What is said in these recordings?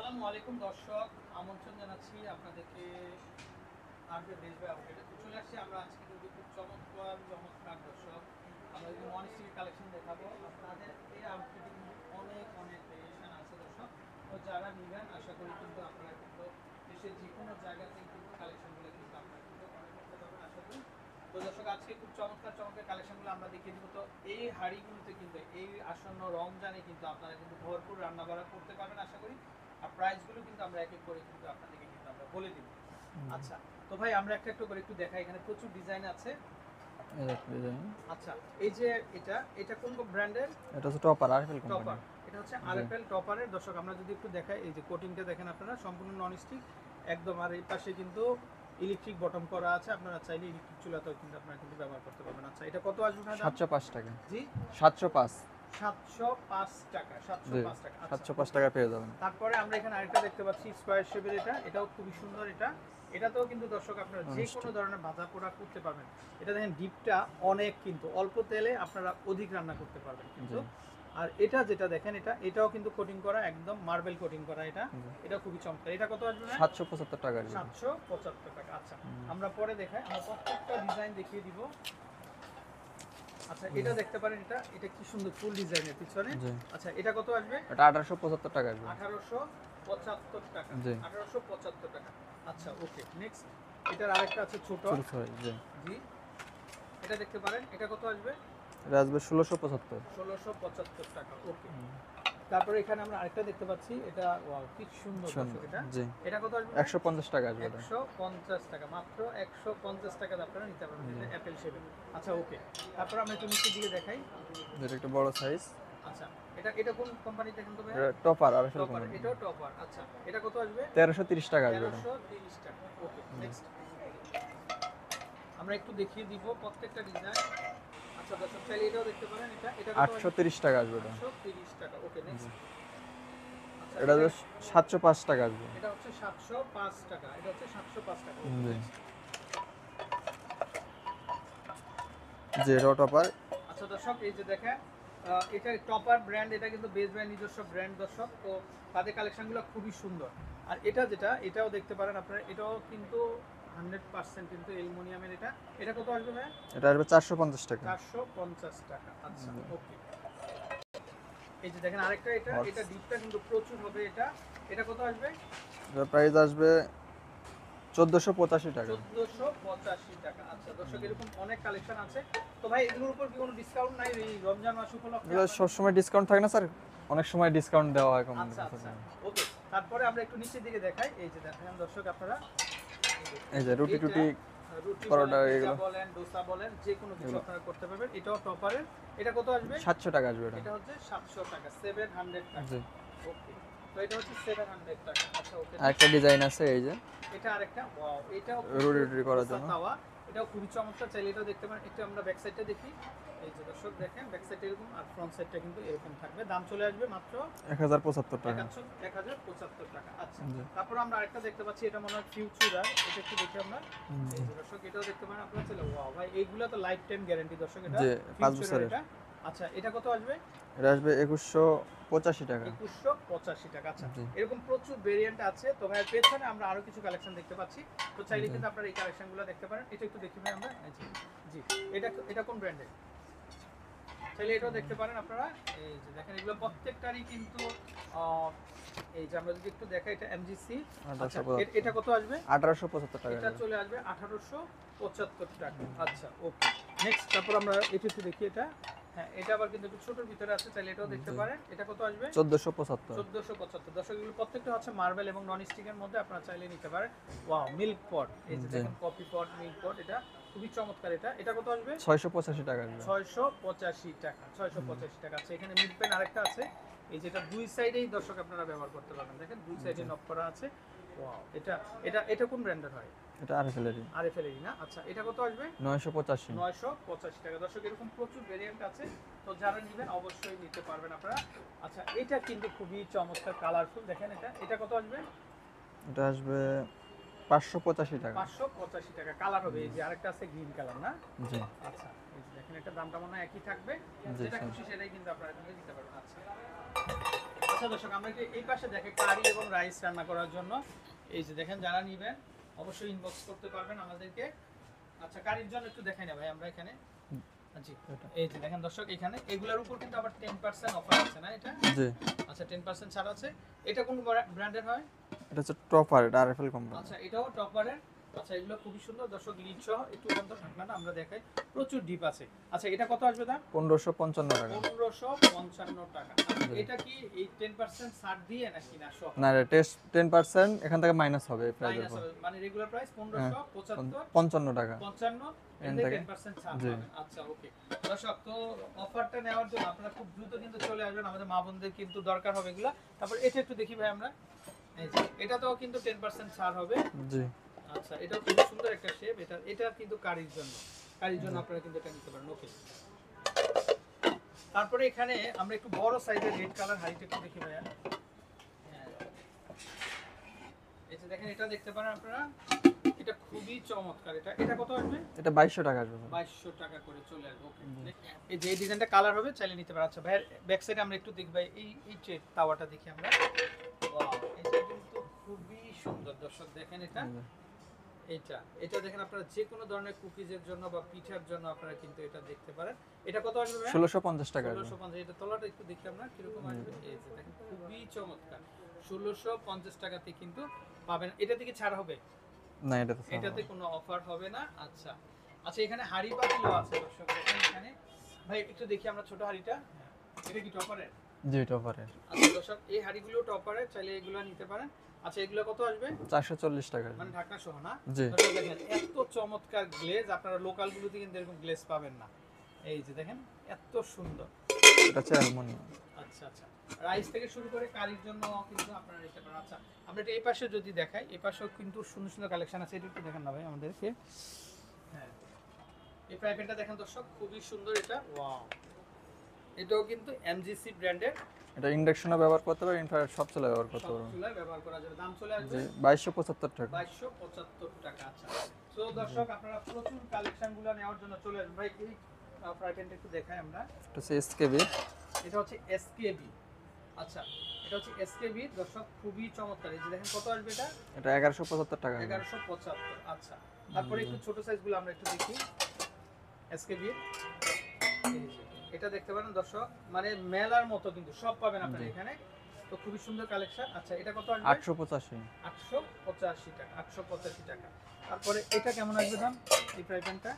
আসসালামু আলাইকুম দর্শক, আমন্ত্রণ জানাচ্ছি আপনাদেরকে আরবে বেশ ভাই আপডেটে। তো চলে আসছি আমরা আজকে কিন্তু খুব চমৎকার চমৎকার দর্শক আমরা যদি ওয়ান স্টিল কালেকশন দেখাবো আপনাদের। এই আউটফিটে কিন্তু অনেক অনেক ভেরিয়েশন আছে দর্শক। তো যারা নেবেন আশা করি কিন্তু আপনারা কিন্তু দেশের যে কোনো জায়গাতে কিন্তু কালেকশনগুলো কিন্তু আপনারা কিন্তু অর্ডার করতে পারবেন আশা করি। তো দর্শক আজকে খুব চমৎকার চমৎকার কালেকশনগুলো আমরা দেখিয়ে দিব। তো এই হাঁড়িগুলোতে কিন্তু এই আসন্ন রমজানে কিন্তু আপনারা কিন্তু ভরপুর রান্না বাড়া করতে পারবেন আশা করি। আর প্রাইসগুলো কিন্তু আমরা এক এক করে কিন্তু আপনাদেরকে কিন্তু আমরা বলে দিব। আচ্ছা, তো ভাই আমরা একটা একটা করে একটু দেখাই। এখানে প্রচুর ডিজাইন আছে। আচ্ছা, এই যে এটা কোন ব্র্যান্ডের? এটা হচ্ছে টপার আরএফএল কোম্পানি। টপার, এটা হচ্ছে আরএফএল টপারের। দর্শক আমরা যদি একটু দেখাই, এই যে কোটিংটা দেখেন আপনারা, সম্পূর্ণ নন স্টিক একদম। আর এই পাশে কিন্তু ইলেকট্রিক বটম করা আছে, আপনারা চাইলে ইলেকট্রিক চুলাতেও কিন্তু আপনারা কিন্তু ব্যবহার করতে পারবেন। আচ্ছা, এটা কত আসবে ভাই? 705 টাকা। জি 705 705 টাকা। 705 টাকা। 705 টাকা পেয়ে যাবেন। তারপরে আমরা এখানে আরেকটা দেখতে পাচ্ছি স্কয়ার শেপের, এটাও খুবই সুন্দর। এটাতেও কিন্তু দর্শক আপনারা যে কোনো ধরনের ভাজা পোড়া করতে পারবেন। এটা দেখেন ডিপটা অনেক, কিন্তু অল্প তেলে আপনারা অধিক রান্না করতে পারবেন কিন্তু। আর এটা যেটা দেখেন এটাও কিন্তু কোটিং করা, একদম মার্বেল কোটিং করা। এটা খুবই চমৎকার। এটা কত আসবে? 775 টাকা। 775 টাকা। আচ্ছা, আমরা পরে দেখাই, আমরা প্রত্যেকটা ডিজাইন দেখিয়ে দিব। আচ্ছা, এটা দেখতে পারেন, এটা কি সুন্দর ফুল ডিজাইনের পিছনে। আচ্ছা, এটা কত আসবে? এটা 1875 টাকা আসবে। 1875 টাকা। জি 1875 টাকা। আচ্ছা, ওকে। নেক্সট এটার আরেকটা আছে ছোট। জি জি, এটা দেখতে পারেন, এটা কত আসবে? এটা আসবে 1675। 1675 টাকা। ওকে। তারপরে এখানে আমরা আরেকটা দেখতে পাচ্ছি, এটা ওয়াও কি সুন্দর দর্শক। জি এটা কত আসবে? 150 টাকা আসবে। 150 টাকা, মাত্র 150 টাকা আপনারা নিতে পারবেন। এটা অ্যাপেল শেপের। আচ্ছা, ওকে। তারপর আমরা একটু নিচের দিকে দেখাই। এটা একটু বড় সাইজ। আচ্ছা, এটা কোন কোম্পানি দেখেন তো ভাই? Topper RFL topper, company. এটাও টপার। আচ্ছা, এটা কত আসবে? 1330 টাকা আসবে। 1330 টাকা। ওকে, নেক্সট আমরা একটু দেখিয়ে দিব প্রত্যেকটা ডিজাইন। আচ্ছা দর্শক চাইলে এটাও দেখতে পারেন। এটা কত? 830 টাকা আসবে। 830 টাকা। ওকে, নেক্সট। আচ্ছা, এটা 705 টাকা আসবে। এটা হচ্ছে 705 টাকা। এটা হচ্ছে 705 টাকা। জি এটা টপার। আচ্ছা দর্শক, এই যে দেখেন, এটা টপার ব্র্যান্ড, এটা কিন্তু বেস ব্র্যান্ড নিজস্ব ব্র্যান্ড দর্শক। তো তাদের কালেকশনগুলো খুবই সুন্দর। আর এটাও দেখতে পারেন আপনারা, এটাও কিন্তু 100% কিন্তু অ্যালুমিনিয়ামের। এটা কত আসবে ভাই? এটা আসবে 450 টাকা। 450 টাকা। আচ্ছা, ওকে। এই যে দেখেন আরেকটা, এটা ডিপটা কিন্তু প্রচুর হবে। এটা কত আসবে? এটার প্রাইস আসবে 1485 টাকা। 1485 টাকা। আচ্ছা দর্শক, এরকম অনেক কালেকশন আছে। তো ভাই এগুলোর উপর কি কোনো ডিসকাউন্ট নাই এই রমজান মাস উপলক্ষে? এগুলো সব সময় ডিসকাউন্ট থাকে না স্যার, অনেক সময় ডিসকাউন্ট দেওয়া হয় কম। আচ্ছা, ওকে। তারপরে আমরা একটু নিচের দিকে দেখাই। এই যে দেখেন দর্শক আপনারা, এই যে রুটি রুটি পরোটা বলেন, এগুলো বলেন ডোসা বলেন, যে কোনো কিছু আপনারা করতে পারবেন। এটাও টপারের। এটা কত আসবে? 700 টাকা আসবে। এটা হচ্ছে 700 টাকা, 700 টাকা। জি ওকে, তো এটা হচ্ছে 700 টাকা। আচ্ছা, ওকে। আরেকটা ডিজাইন আছে এই যে এটা আরেকটা, ওয়াও, এটাও রুটি করার জন্য তাওয়া। এটাও খুবই চমৎকার, চাইলে এটাও দেখতে পারেন। একটু আমরা ব্যাক সাইডটা দেখি। এই যে দর্শক দেখেন, ব্যাক সাইডটা এরকম আর ফ্রন্ট সাইডটা কিন্তু এরকম থাকবে। দাম চলে আসবে মাত্র 1075 টাকা। 1075 টাকা। আচ্ছা, তারপর আমরা আরেকটা দেখতে পাচ্ছি, এটা মনে হয় ফিউচার। এটা একটু দেখি আমরা। এই যে দর্শক, এটাও দেখতে পারেন আপনারা চাইলে। ওয়াও ভাই, এইগুলা তো লাইফ টাইম গ্যারান্টি দর্শক। এটা জি 5 Future বছরের। এটা। আচ্ছা, এটা কত আসবে? এটা আসবে 2185 টাকা। 2185 টাকা। আচ্ছা, এরকম প্রচুর ভেরিয়েন্ট আছে। তো ভাই পেছনে আমরা আরো কিছু কালেকশন দেখতে পাচ্ছি। তো চাইলে কিন্তু আপনারা এই কালেকশনগুলো দেখতে পারেন। এটা একটু দেখি ভাই আমরা। জি, এটা কোন ব্র্যান্ডের? চাইলে এটাও দেখতে পারেন আপনারা। এই যে দেখেন, এগুলো প্রত্যেকটারই কিন্তু এই যে আমরা যদি একটু দেখাই, এটা এমজিসি। আচ্ছা, এটা কত আসবে? 1875 টাকা। এটা চলে আসবে 1875 টাকা। আচ্ছা, ওকে। নেক্সট, তারপর আমরা এটা একটু দেখি। হ্যাঁ, এটা আবার কিন্তু একটু ছোটর ভিতরে আছে, চাইলে এটাও দেখতে পারেন। এটা কত আসবে? 1475। 1475। দর্শক, এগুলো প্রত্যেকটা হচ্ছে মার্বেল এবং নন স্টিকের মধ্যে, আপনারা চাইলে নিতে পারেন। ওয়াও, মিল্ক পট। এই যে দেখেন, কফি পট, মিল্ক পট, এটা খুবই চমৎকার। এটা কত আসবে? 685 টাকা আসবে। 685 টাকা। 685 টাকা। আচ্ছা, এখানে মিড পেন আরেকটা আছে। এই যেটা দুই সাইডেই দর্শক আপনারা ব্যবহার করতে পারবেন। দেখেন দুই সাইডে নক করা আছে। ওয়াও, এটা কোন ব্র্যান্ডের হয়? এটা আরএফএলেরই। আরএফএল না? আচ্ছা, এটা কত আসবে? 985। 985 টাকা। দর্শক, এরকম প্রচুর ভেরিয়েন্ট আছে। তো যারা নেবেন অবশ্যই নিতে পারবেন আপনারা। আচ্ছা, এটা কিন্তু খুবই চমৎকার কালারফুল। দেখেন এটা কত আসবে? এটা আসবে 585 টাকা। 585 টাকা। কালার হবে, এই যে আরেকটা আছে গ্রিন কালার না? জি আচ্ছা, এই যে দেখেন, এটা দামটা মনে হয় একই থাকবে। যেটা খুশি সেটাই কিন্তু আপনারা নিতে পারবেন। আচ্ছা, আচ্ছা দর্শক, আমরা একটু এই পাশে দেখে কারি এবং রাইস রান্না করার জন্য এই যে দেখেন, যারা নিবেন অবশ্যই ইনবক্স করতে পারবেন আমাদেরকে। আচ্ছা, কারির জন্য একটু দেখাই না ভাই আমরা এখানে। জি, এই যে দেখেন দর্শক, এখানে এগুলোর উপর কিন্তু আবার 10% অফার আছে না এটা? জি, আচ্ছা, 10% ছাড় আছে। এটা কোন ব্র্যান্ডের হয়? এটা হচ্ছে টপার, এটা আরএফএল কোম্পানি। আচ্ছা, এটাও টপারের। আচ্ছা, এগুলো খুবই সুন্দর দর্শক, লিড সহ। একটু বন্ধ ঢাকনাটা আমরা দেখাই, প্রচুর ডিপ আছে। আচ্ছা, এটা কত আসবে দাম? 1555 টাকা। 1555 টাকা। আচ্ছা, এটা কি এই 10% ছাড় দিয়ে নাকি না সহ? না, এটা টেস্ট 10% এখান থেকে মাইনাস হবে এই প্রাইসের মাইনাস পর। হবে, মানে রেগুলার প্রাইস 1575 55 টাকা। 55 এখান এর থেকে 10% ছাড় জি। পাবেন। আচ্ছা, ওকে দর্শক, তো অফারটা নেওয়ার জন্য আপনারা খুব দ্রুত কিন্তু চলে আসবেন, আমাদের মা বোনদের কিন্তু দরকার হবে এগুলা। তারপর এটা একটু দেখি ভাই আমরা। এই যে এটাতেও কিন্তু 10% ছাড় হবে। জি, আচ্ছা, এটাও খুব সুন্দর একটা শেপ। এটা কিন্তু কারির জন্য আপনারা কিন্তু এটা নিতে পারেন। ওকে, তারপরে এখানে আমরা একটু বড় সাইজের রেড কালার হাঁড়িটা একটু দেখি ভাইয়া। হ্যাঁ, এই যে দেখেন, এটা দেখতে পারেন আপনারা, এটা খুবই চমৎকার। এটা কত আসবে? এটা 2200 টাকা আসবে। 2200 টাকা করে চলে আসবে। ওকে, এই যে এই ডিজাইনটা কালার হবে, চাইলে নিতে পারেন। আচ্ছা ভাই, ব্যাক সাইডে আমরা একটু দেখব, এই ট্রে তাওয়াটা দেখি আমরা। ওয়াও, এটা কিন্তু খুবই সুন্দর দর্শক, দেখেন এটা দেখেন, আপনারা যে কোনো ধরনের কুকিজের জন্য বা পিঠার জন্য আপনারা কিন্তু এটা দেখতে পারেন। এটা কত আসবে ভাই? 1650 টাকা আসবে। 1650। এটা তলাটা একটু দেখি আমরা কিরকম আসবে। এই যে দেখেন, খুবই চমৎকার। 1650 টাকাতে কিন্তু পাবেন। এটা থেকে ছাড় হবে না, এটা তো এটাতে কোনো অফার হবে না। আচ্ছা আচ্ছা, এখানে হাড়ি পাতিলও আছে দর্শক, দেখেন এখানে। ভাই একটু দেখি আমরা ছোট হাড়িটা। এটা কি টপারের? জি, টপারের। আচ্ছা দর্শক, এই হাড়িগুলো টপারের, চাইলে এগুলো নিতে পারেন। আচ্ছা, এগুলো কত আসবে? 440 টাকা মানে আসবে। ঢাকনা সহ না? জি। দর্শক দেখেন, এত চমৎকার গ্লেজ আপনারা লোকাল গুলোতে কিন্তু এরকম গ্লেজ পাবেন না। এই যে দেখেন, এত সুন্দর। এটা হচ্ছে অ্যালুমিনিয়াম। আচ্ছা আচ্ছা, রাইস থেকে শুরু করে কারির জন্য কিন্তু আপনারা নিতে পারেন। আচ্ছা, আমরা এটা এই পাশে যদি দেখাই, এই পাশেও কিন্তু সুন্দর সুন্দর কালেকশন আছে। এটা একটু দেখেন না ভাই আমাদেরকে। হ্যাঁ, এই ফ্রাই প্যানটা দেখেন দর্শক, খুবই সুন্দর এটা। ওয়াও, এটাও কিন্তু এমজিসি ব্র্যান্ডের। এটা ইন্ডাকশনে ব্যবহার করতে পারবেন, ইনফ্রারেড সব চুলায় ব্যবহার করতে সব পারবেন। চুলায় ব্যবহার করা যাবে। দাম চলে আসবে জি, 2275 টাকা। 2275 টাকা। আচ্ছা, তো দর্শক, আপনারা প্রচুর কালেকশনগুলো নেওয়ার জন্য চলে আসবেন। ভাই এই ফ্রাই প্যানটা একটু দেখাই আমরা। এটা হচ্ছে এসকেবি। এটা হচ্ছে এসকেবি। আচ্ছা, এটা হচ্ছে এসকেবি দর্শক, খুবই চমৎকার। এই যে দেখেন, কত আসবে এটা? এটা 1175 টাকা আসবে। 1175। আচ্ছা, তারপরে একটু ছোট সাইজগুলো আমরা একটু দেখি। এসকেবি, এটা দেখতে পারেন দর্শক, মানে মেলার মতো কিন্তু সব পাবেন আপনারা এখানে। তো খুবই সুন্দর কালেকশন। আচ্ছা, এটা কত আসবে? 885। 885 টাকা। 885 টাকা। তারপরে এটা কেমন আসবে দাম, এই ফ্রাই প্যানটা?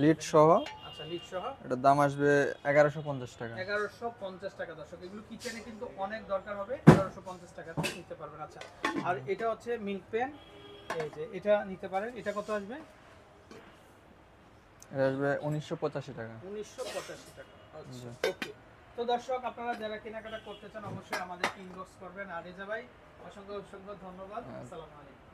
লিড সহ। আচ্ছা, লিড সহ এটার দাম আসবে 1150 টাকা। 1150 টাকা দর্শক। এগুলো কিচেনে কিন্তু অনেক দরকার হবে, 1150 টাকাতে নিতে পারবেন। আচ্ছা, আর এটা হচ্ছে মিল্ক প্যান, এই যে এটা নিতে পারেন। এটা কত আসবে? এটা আসবে 1985 টাকা। 1985 টাকা। আচ্ছা, ওকে। তো দর্শক, আপনারা যারা কেনাকাটা করতে চান অবশ্যই আমাদেরকে ইনবক্স করবেন। আর রেজা ভাই, অসংখ্য অসংখ্য ধন্যবাদ। আসসালামু আলাইকুম।